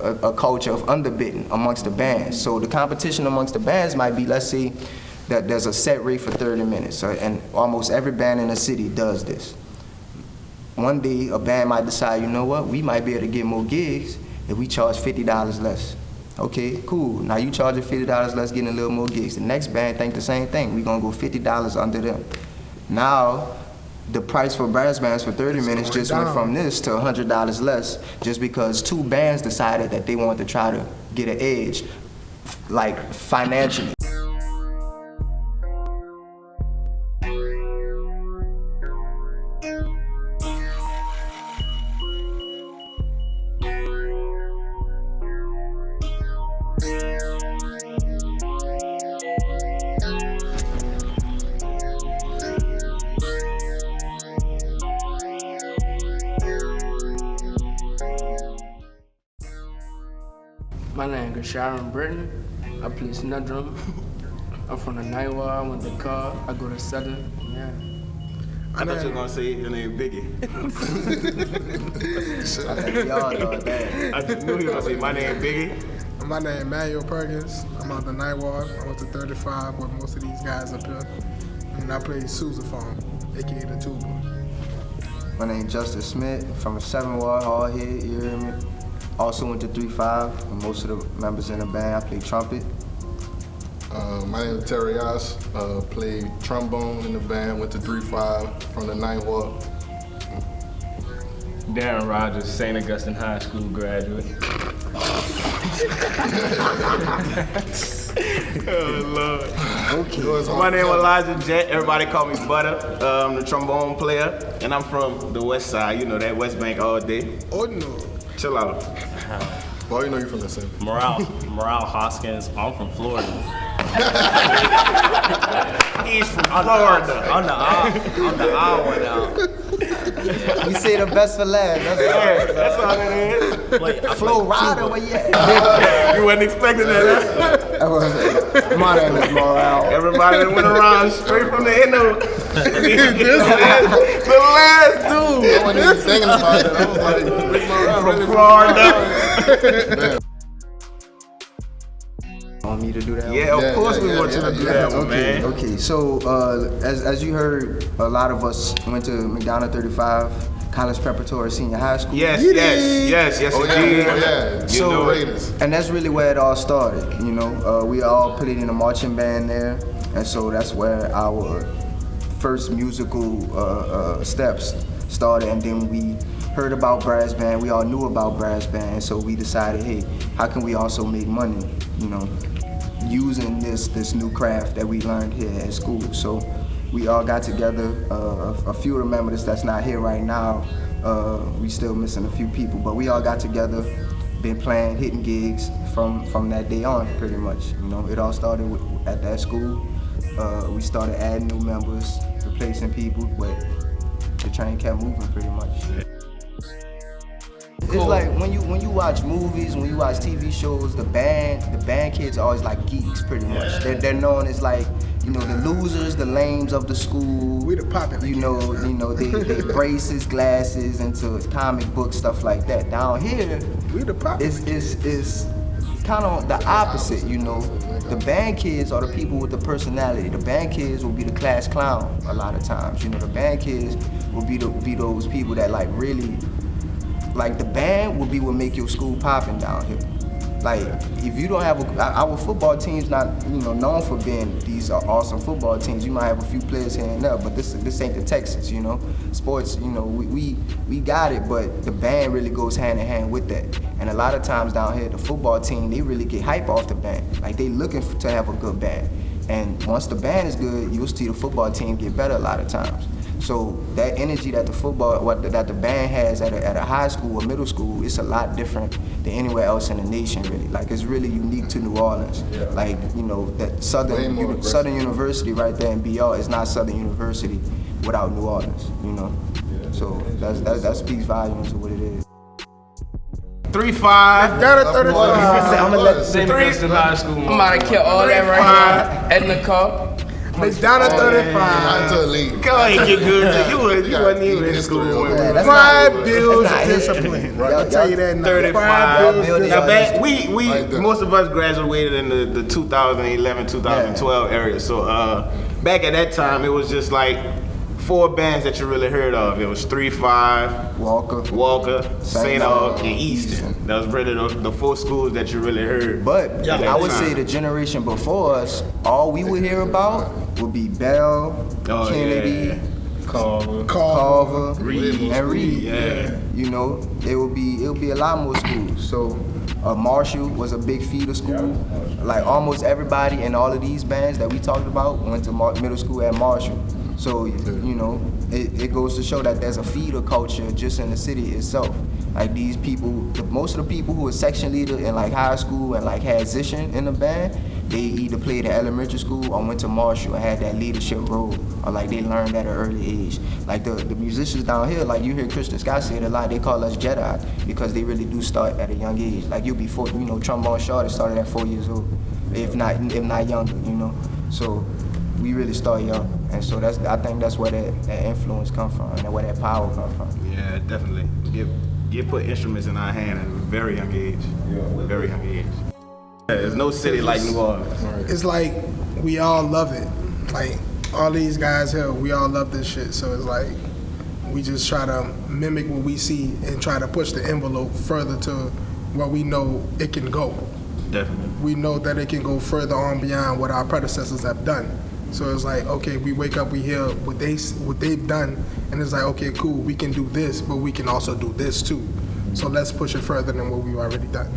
a culture of underbidding amongst the bands. So the competition amongst the bands might be, let's say that there's a set rate for 30 minutes, and almost every band in the city does this. One day, a band might decide, you know what, we might be able to get more gigs if we charge $50 less. Okay, cool. Now you charging $50 less, getting a little more gigs. The next band think the same thing. We're gonna go $50 under them. Now, the price for brass bands for 30 minutes just went from this to $100 less, just because two bands decided that they wanted to try to get an edge, like financially. My name is Sharon Britton. I play snare drum. I'm from the Nightwall. I went to car. I go to Southern. Yeah. I thought you were gonna say your name Biggie. I think y'all know that. I just knew you were gonna say my name Biggie. My name is Manuel Perkins. I'm out the Nightwall. I went to 35 with most of these guys up here. And I play sousaphone, aka the tuba. My name is Justice Smith, from the 7 Ward Hall here, you hear me? Also went to 3-5, with most of the members in the band. I play trumpet. My name is Terry Oss, played trombone in the band, went to 3-5 from the 9th Ward. Darren Rogers, St. Augustine High School graduate. Oh, Lord. Okay. My name is Elijah Jet. Everybody call me Butter. I'm the trombone player, and I'm from the West Side. You know that West Bank all day. Oh no. Chill out. Boy, you know you from the same. Morale Hoskins, I'm from Florida. He's from Florida. I'm the odd one out. We say the best for last. That's all it is. Like, Flo Rida, where you at? You wasn't expecting that, huh? My name is Morale. Everybody that went around straight from the end of the last dude. I wasn't even thinking about that. I was like, From Florida. Want me to do that? Yeah, of course we want you to do that one, man. Okay, so as you heard, a lot of us went to McDonough 35, College Preparatory Senior High School. Yes, You yes, did. yes, yes, indeed. yeah. So, You know Raiders. and that's really where it all started, you know. We all played in a marching band there, and so that's where our first musical steps started, and then we heard about brass band, we all knew about brass band, so we decided, hey, how can we also make money, you know, using this new craft that we learned here at school. So we all got together, a few of the members that's not here right now, we still missing a few people, but we all got together, been playing, hitting gigs from that day on, pretty much. You know, it all started at that school. We started adding new members, replacing people, but the train kept moving pretty much. It's like when you watch movies, when you watch TV shows, the band kids are always like geeks, pretty much. They're known as like, you know, the losers, the lames of the school. We the poppin'. You know, they braces, glasses, into comic book stuff like that. Down here, We the poppin'. it's kind of the opposite, you know. The band kids are the people with the personality. The band kids will be the class clown a lot of times. You know, the band kids will be those people that like really. Like the band will be what make your school popping down here. Like if you don't have our football team's not, you know, known for being these awesome football teams. You might have a few players here and there, but this ain't the Texas, you know. Sports, you know, we got it, but the band really goes hand in hand with that. And a lot of times down here, the football team, they really get hype off the band. Like they looking to have a good band. And once the band is good, you'll see the football team get better a lot of times. So that energy that that the band has at a high school or middle school, it's a lot different than anywhere else in the nation, really. Like it's really unique to New Orleans. Yeah. Like, you know, that Southern University right there in BR is not Southern University without New Orleans, you know. Yeah. So that speaks volumes of what it is. 3-5. Got a 35. I'm gonna let St. Augustine High School. I'm about to kill all that right here in the car. It's down to 35. Not to a league. Go ahead, get good. You wasn't even in history school. over when we there. was- Pride builds not history. discipline. Right. I'll tell you that now. 35. Pride builds Building Now, y'all back, we Right there. most of us graduated in the 2011, 2012 area. So back at that time, it was just like 4 bands that you really heard of. It was 3-5, Walker. St. Aug, and Easton. That was really the 4 schools that you really heard. But at I would that say time. the generation before us, all we would hear about would be Bell, Oh, Kennedy, Carver, Reed. and Reed. Yeah. You know, it would be a lot more schools. So Marshall was a big feeder school. Like almost everybody in all of these bands that we talked about went to middle school at Marshall. So you know, it goes to show that there's a feeder culture just in the city itself. Like these people, most of the people who were section leader in like high school and like had position in the band, they either played at elementary school or went to Marshall and had that leadership role, or like they learned at an early age. Like the musicians down here, like you hear Christian Scott say it a lot, they call us Jedi because they really do start at a young age. Like you'll be 4, you know, trombone shorty started at 4 years old, if not younger, you know. So we really start young, and so I think that's where that influence come from and where that power come from. Yeah, definitely. Get put instruments in our hand at a very young age. Very young age. Yeah, there's no city like New Orleans. It's like we all love it. Like all these guys here, we all love this shit. So it's like we just try to mimic what we see and try to push the envelope further to where we know it can go. Definitely. We know that it can go further on beyond what our predecessors have done. So it's like, okay, we wake up, we hear what they've done, and it's like, okay, cool, we can do this, but we can also do this too. So let's push it further than what we've already done.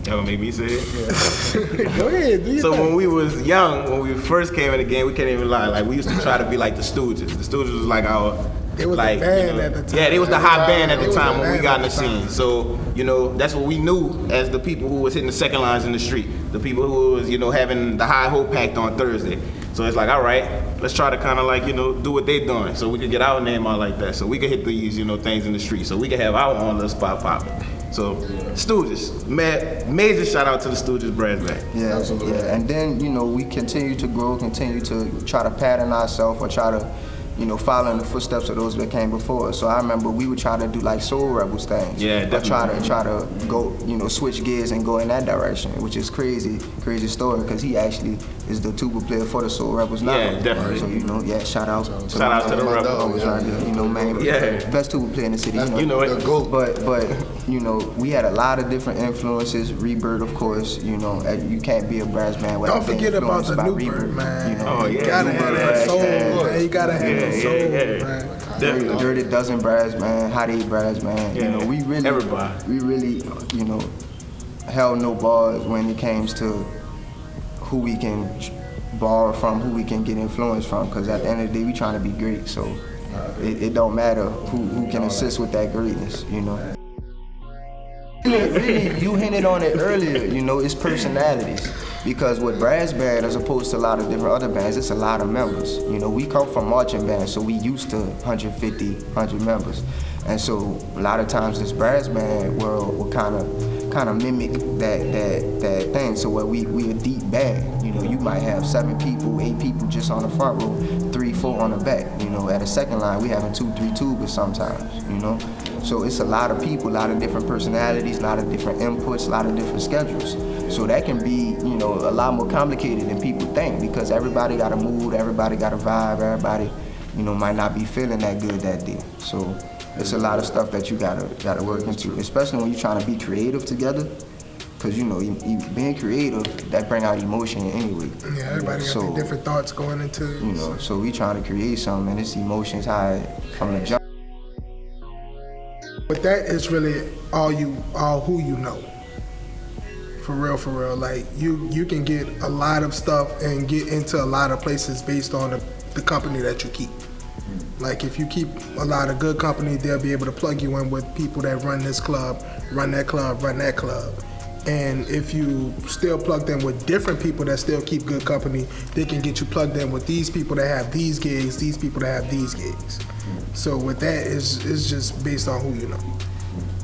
That would make me say it. Go ahead, do your So thing. when we was young, when we first came in the game, we can't even lie. Like we used to try to be like the Stooges. The Stooges was like our, They was the like band at the time. Yeah, they was the hot band at They the was time the when we band got in at the the time. scene. So you know that's what we knew as the people who was hitting the second lines in the street, the people who was having the high hope pact on Thursday. So it's like, all right, let's try to kind of like do what they doing, so we could get our name out like that, so we could hit these things in the street, so we could have our own little spot popping. So Stooges, major shout out to the Stooges brass band. Yeah, Absolutely. yeah. And then, we continue to grow, continue to try to pattern ourselves or try to, follow in the footsteps of those that came before us. So I remember we would try to do like Soul Rebels things. Yeah, or definitely. try to go, switch gears and go in that direction, which is crazy story, because he actually is the tuba player for the Soul Rebels now. Yeah, definitely. So, shout out to Shout out to the my Rebels. dog was right there, man. Yeah. Best tuba player in the city. You know it. The GOAT. But we had a lot of different influences. Rebirth, of course. You can't be a brass band without Don't being forget about influenced the by new Rebirth. bird, man. Oh, yeah. You gotta have that Brass soul, band. man. You gotta have that Yeah, soul, yeah. man. Definitely. Dirty Dozen brass band, Hot 8 brass band. Yeah, we really, everybody. we really, held no bars when it came to who we can borrow from, who we can get influence from. Because at the end of the day, we trying to be great. So it don't matter who can assist with that greatness. Really, you hinted on it earlier, it's personalities. Because with brass band, as opposed to a lot of different other bands, it's a lot of members. We come from marching bands, so we used to 150, 100 members. And so a lot of times this brass band world will kind of mimic that thing. So where we a deep band, you might have 7 people, 8 people just on the front row, 3, 4 on the back. At a second line, we having 2, 3 tubas sometimes, So it's a lot of people, a lot of different personalities, a lot of different inputs, a lot of different schedules. So that can be, a lot more complicated than people think, because everybody got a mood, everybody got a vibe, everybody, might not be feeling that good that day. So it's a lot of stuff that you gotta work into, especially when you're trying to be creative together. Because being creative, that bring out emotion anyway. Yeah, everybody got their different thoughts going into. So we trying to create something, and it's emotions high from the jump. But that is really all who you know. For real. Like you can get a lot of stuff and get into a lot of places based on the company that you keep. Like if you keep a lot of good company, they'll be able to plug you in with people that run this club, run that club, run that club. And if you still plug them with different people that still keep good company, they can get you plugged in with these people that have these gigs, these people that have these gigs. So with that, it's just based on who you know.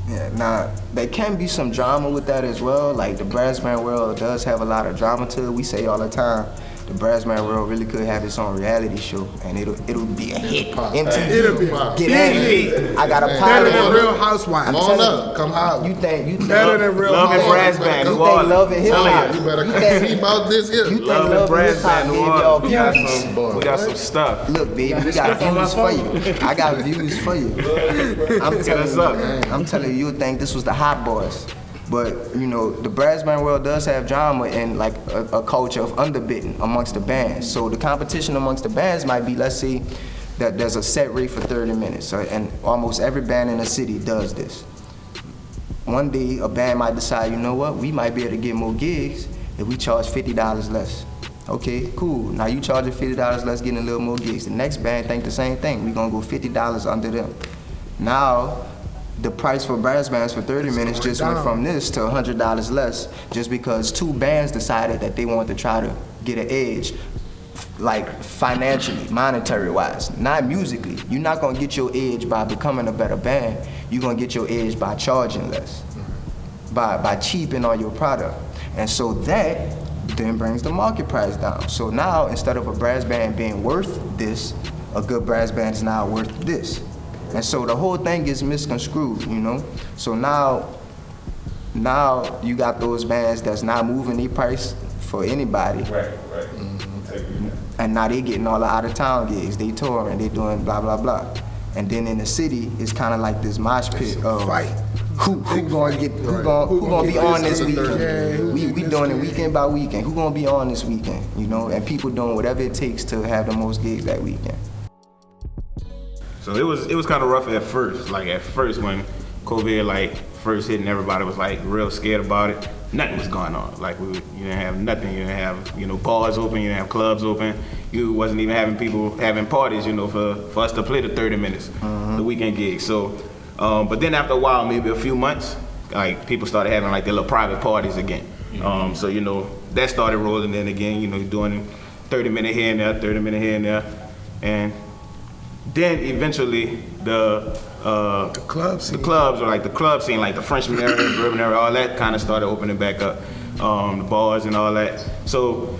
Yeah, now there can be some drama with that as well. Like the brass band world does have a lot of drama to it. We say all the time, the Brass Band World really could have its own reality show, and it'll be a hit. MTV, It'll be get at me. I got a better pilot. than Real Housewives. Come on up, come out. You think Better than Real Love and Housewives. Brass Band, You New think Orleans. Love and Hip Hop? You better You come think- see about this here. You think Love and Love and Brass Hip Hop Band, New gave y'all Orleans. We got views? some, we got some stuff. Look, baby, we got views for you. I got views for you. I'm telling you, you'll think this was the Hot Boys. But, you know, the Brass Band World does have drama and like a culture of underbidding amongst the bands. So the competition amongst the bands might be, let's say, that there's a set rate for 30 minutes. And almost every band in the city does this. One day, a band might decide, you know what, we might be able to get more gigs if we charge $50 less. Okay, cool. Now you charging $50 less, getting a little more gigs. The next band think the same thing. We gonna go $50 under them. Now, the price for brass bands for 30 minutes just went from this to $100 less just because two bands decided that they wanted to try to get an edge, like financially, monetary wise, not musically. You're not gonna get your edge by becoming a better band. You're gonna get your edge by charging less, by cheaping on your product. And so that then brings the market price down. So now instead of a brass band being worth this, a good brass band is now worth this. And so the whole thing gets misconstrued, you know? So now you got those bands that's not moving their price for anybody. Right. And now they getting all the out of town gigs, they touring, they doing blah, blah, blah. And then in the city, it's kind of like this mosh pit of who gonna be on this weekend? We doing it weekend by weekend. Who gonna be on this weekend? You know, and people doing whatever it takes to have the most gigs that weekend. So it was kind of rough at first. Like at first when COVID first hit and everybody was like real scared about it. Nothing was going on. Like you didn't have nothing. You didn't have bars open. You didn't have clubs open. You wasn't even having people having parties. For us to play the 30 minutes, the weekend gigs. So, but then after a while, maybe a few months, like people started having like their little private parties again. So that started rolling in again. You're doing 30-minute here and there, 30-minute here and there, and then eventually the clubs or like the club scene, like the Frenchman area, the Bourbon area, all that kind of started opening back up, the bars and all that. So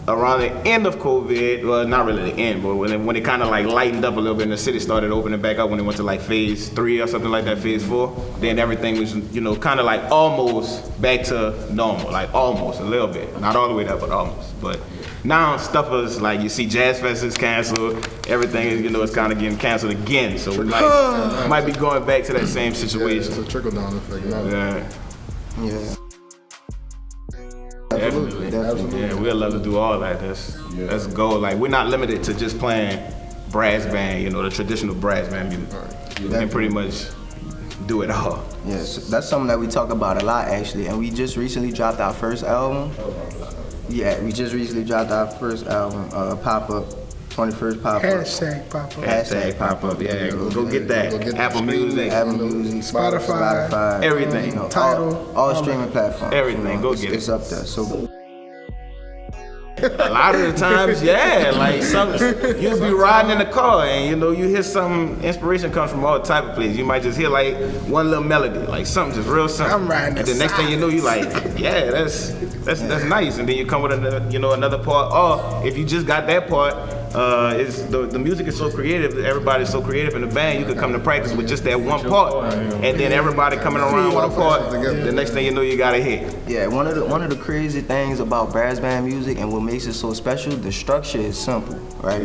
around the end of COVID, well, not really the end, but when it kind of like lightened up a little bit and the city started opening back up, when it went to like phase 3 or something like that, phase 4, then everything was kind of like almost back to normal, like almost a little bit, not all the way there, but almost. But now stuff is like, you see Jazz Fest is canceled, everything is, it's kind of getting canceled again. So we might be going back to that same situation. It's a trickle down effect now. Yeah. Definitely. Yeah, we'd love to do all that. That's a goal. Like, we're not limited to just playing brass band, the traditional brass band music. We can pretty much do it all. Yeah, so that's something that we talk about a lot actually, and we just recently dropped our first album. Yeah, we just recently dropped our first album, Pop Up, 21st Pop Up. Hashtag Pop Up. Hashtag Pop Up, yeah. Go get that. Go get Apple Music. Spotify. Everything. Tidal. All streaming platforms. Everything. Go get it. It's up there. So a lot of the times, yeah, like you'll be riding in the car and you hear some inspiration comes from all type of places. You might just hear like one little melody, like something just real simple. I'm riding and the next thing you know, you like, yeah, that's nice. And then you come with another part. Or if you just got that part, the music is so creative. Everybody's so creative in the band. You could come to practice with just that one part, and then everybody coming around with a part. The next thing you know, you got a hit. yeah, one of the crazy things about brass band music and what makes it so special, the structure is simple, right?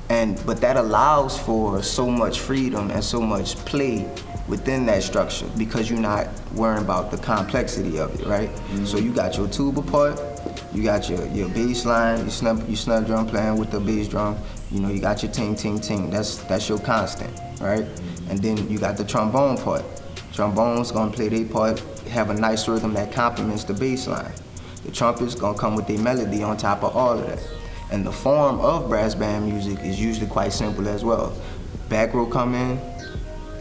Yeah. But that allows for so much freedom and so much play within that structure because you're not worrying about the complexity of it, right? Mm-hmm. So you got your tuba part, you got your bass line, you snare drum playing with the bass drum, you got your ting ting ting. That's your constant, right? And then you got the trombone part. Trombone's gonna play their part, have a nice rhythm that complements the bass line. The trumpet's gonna come with their melody on top of all of that. And the form of brass band music is usually quite simple as well. Back row come in,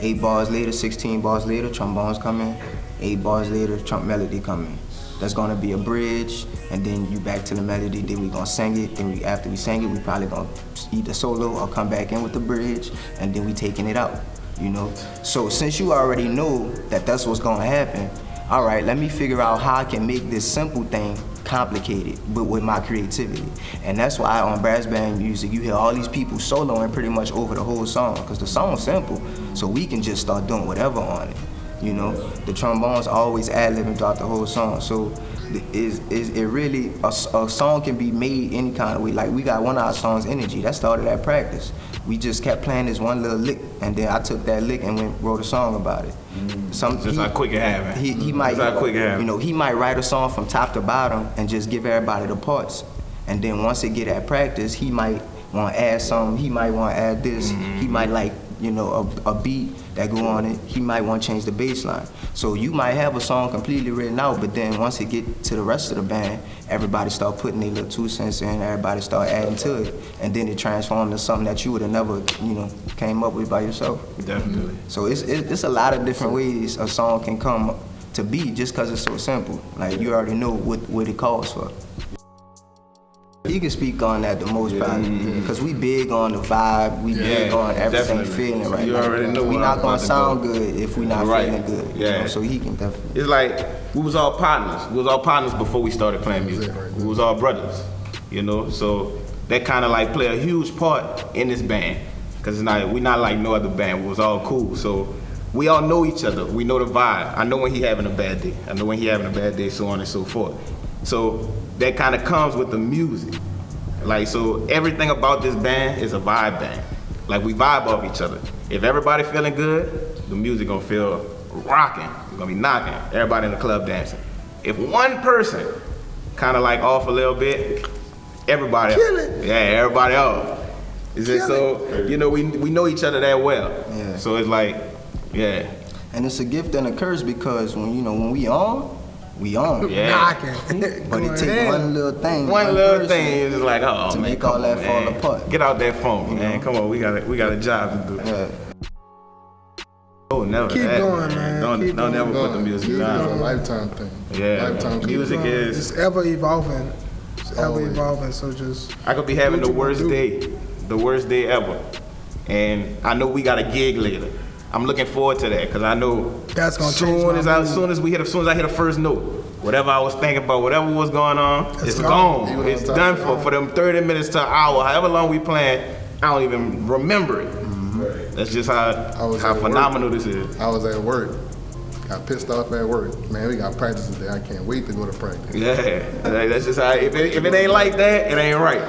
8 bars later, 16 bars later, trombones come in, 8 bars later, trump melody come in. That's gonna be a bridge, and then you back to the melody, then we gonna sing it, then after we sing it, we probably gonna either solo or come back in with the bridge, and then we taking it out, So since you already know that that's what's gonna happen, all right, let me figure out how I can make this simple thing complicated, but with my creativity. And that's why on brass band music, you hear all these people soloing pretty much over the whole song, because the song's simple, so we can just start doing whatever on it. You know, the trombones always ad-libbing throughout the whole song. So it really, a song can be made any kind of way. Like we got one of our songs, Energy, that started at practice. We just kept playing this one little lick, and then I took that lick and wrote a song about it. Just how quick it happened. He might, just how quick it happened. You know, he might write a song from top to bottom and just give everybody the parts. And then once it get at practice, he might want to add something. He might want to add this. He might like, you know, a beat that go on it. He might want to change the bass line. So you might have a song completely written out, but then once it get to the rest of the band, everybody start putting their little 2 cents in, everybody start adding to it, and then it transforms into something that you would have never, you know, came up with by yourself. Definitely. So it's a lot of different ways a song can come to be just because it's so simple. Like you already know what it calls for. He can speak on that the most probably, because we big on the vibe, we big on everything definitely. feeling right. You already know we what not I'm gonna about to sound go. good if we not Right. feeling good. Yeah. You know? So he can definitely. It's like we was all partners. We was all partners before we started playing music. We was all brothers, you know. So that kind of like play a huge part in this band, cause we not like no other band. We was all cool. So we all know each other. We know the vibe. I know when he having a bad day. I know when he having a bad day, so on and so forth. So that kind of comes with the music. Like, so everything about this band is a vibe band. Like, we vibe off each other. If everybody feeling good, the music gonna feel rocking. It's gonna be knocking. Everybody in the club dancing. If one person kind of like off a little bit, everybody Kill it. Yeah, everybody off. Is it so? You know, we know each other that well. Yeah. So it's like, yeah. And it's a gift and a curse because when we on, we on. Yeah. Knocking. But it take one little thing. One little person thing is like, oh to man, make come all that on, fall man. apart. Get out that phone, man. Come on, we got a job to do. Yeah. Oh, never. Keep that, going, man. Don't Keep never going. put the music It's a down. lifetime thing. Yeah, Lifetime music thing. is. It's ever evolving. It's ever Always. evolving. So just I could be having do the what you worst day ever, and I know we got a gig later. I'm looking forward to that because I know That's gonna change soon my as mood. I hit the first note, whatever I was thinking about, whatever was going on, it's gone. gone. It's done for them 30 minutes to an hour, however long we playing. I don't even remember it. That's just how was at phenomenal work. this is. I was at work. Got pissed off at work. Man, we got practice today. I can't wait to go to practice. Yeah, that's just how. If it ain't like that, it ain't right.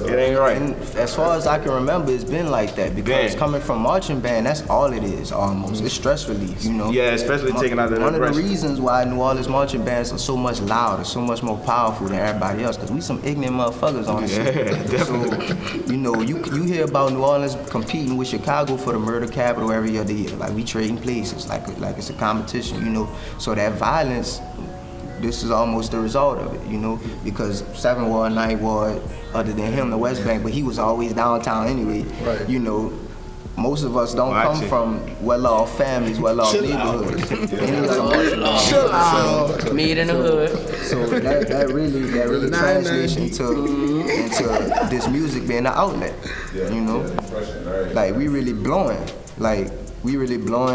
It ain't right. And as far as I can remember, it's been like that because Been. coming from marching band, that's all it is almost. It's stress relief, you know. Yeah, especially taking out the One of the depression. reasons why New Orleans marching bands are so much louder, so much more powerful than everybody else, because we some ignorant motherfuckers on this shit. definitely. So, you know, you hear about New Orleans competing with Chicago for the murder capital every other year. Like we trading places, like it's a competition, you know. So that violence, this is almost the result of it, you know, because 7 Ward, 9 Ward, other than him, the West Bank, but he was always downtown anyway. Right. You know, most of us don't Watch come it. from well-off families, well-off neighborhoods. Any other marching band. chill out. Meet in the hood. So that really translates into this music being an outlet, you know? Like we really blowing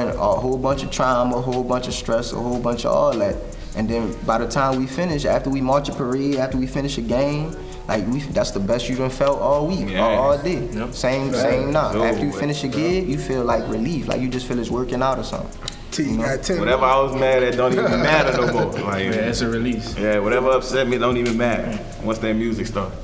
a whole bunch of trauma, a whole bunch of stress, a whole bunch of all that. And then by the time we finish, after we march a parade, after we finish a game, like that's the best you done felt all week, Yeah. all day. Yep. Same now. So, After you finish a gig, you feel like relief, like you just feel it's working out or something. T, you got 10 Whatever I was mad at don't even matter no more. Like, Yeah, it's a release. yeah, whatever upset me don't even matter once that music starts.